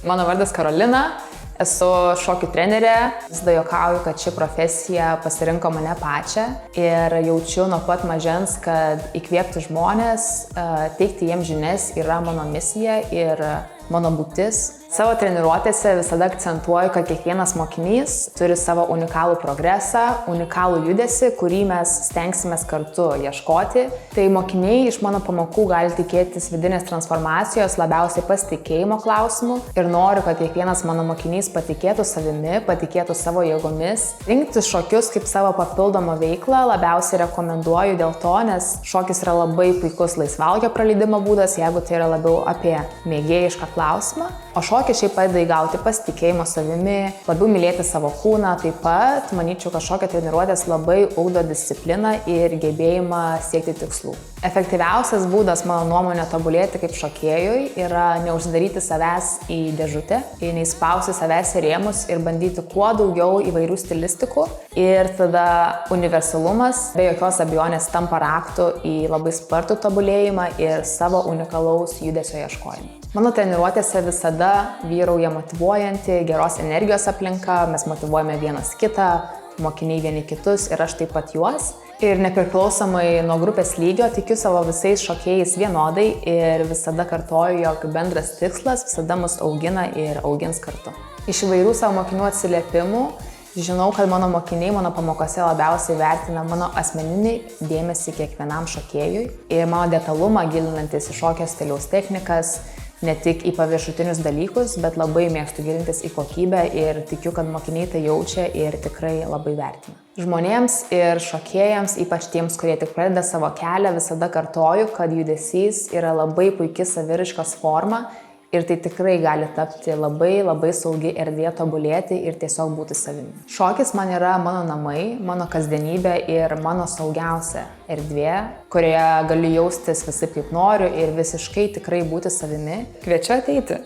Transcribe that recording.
Mano vardas Karolina, esu šokių trenerė. Visada juokauju, kad ši profesija pasirinko mane pačią ir jaučiu nuo pat mažens, kad įkvėpti žmonės, teikti jiems žinias yra mano misija ir mano būtis. Savo treniruotėse visada akcentuoju, kad kiekvienas mokinys turi savo unikalų progresą, unikalų judesį, kurį mes stengsimės kartu ieškoti. Tai mokiniai iš mano pamokų gali tikėtis vidinės transformacijos, labiausiai pasitikėjimo klausimų ir noriu, kad kiekvienas mano mokinys patikėtų savimi, patikėtų savo jėgomis. Rinktis šokius kaip savo papildomą veiklą labiausiai rekomenduoju dėl to, nes šokis yra labai puikus laisvalaikio praleidimo būdas, jeigu tai yra labiau apie mėgėjišką klausimą. O šokis šiaip padeda įgauti pasitikėjimo savimi, labiau mylėti savo kūną. Taip pat manyčiau, kad šokio treniruotės labai ugdo discipliną ir gebėjimą siekti tikslų. Efektyviausias būdas, mano nuomonė, tobulėti kaip šokėjui yra neužsidaryti savęs į dėžutę, neįspausti savęs į rėmus ir bandyti kuo daugiau įvairių stilistikų. Ir tada universalumas be jokios abejonės tampa raktu į labai spartų tobulėjimą ir savo unikalaus judesio ieškojimą. Mano treniruotėse visada vyrauja motyvuojanti, geros energijos aplinka, mes motyvuojame vienas kitą, mokiniai vieni kitus ir aš taip pat juos. Ir nepriklausomai nuo grupės lygio tikiu savo visais šokėjais vienodai ir visada kartoju, jog bendras tikslas visada mus augina ir augins kartu. Iš įvairių savo mokinių atsiliepimų žinau, kad mano mokiniai mano pamokose labiausiai vertina mano asmeninį dėmesį kiekvienam šokėjui ir mano detalumą gilinantis į šokio stiliaus technikas, ne tik į paviršutinius dalykus, bet labai mėgstu gilintis į kokybę ir tikiu, kad mokiniai tai jaučia ir tikrai labai vertina. Žmonėms ir šokėjams, ypač tiems, kurie tik pradeda savo kelią, visada kartoju, kad judesys yra labai puiki saviraiškos forma ir tai tikrai gali tapti labai saugi erdvė tobulėti ir tiesiog būti savimi. Šokis man yra mano namai, mano kasdienybė ir mano saugiausia erdvė, kurioje galiu jaustis visaip kaip noriu ir visiškai tikrai būti savimi. Kviečiu ateiti.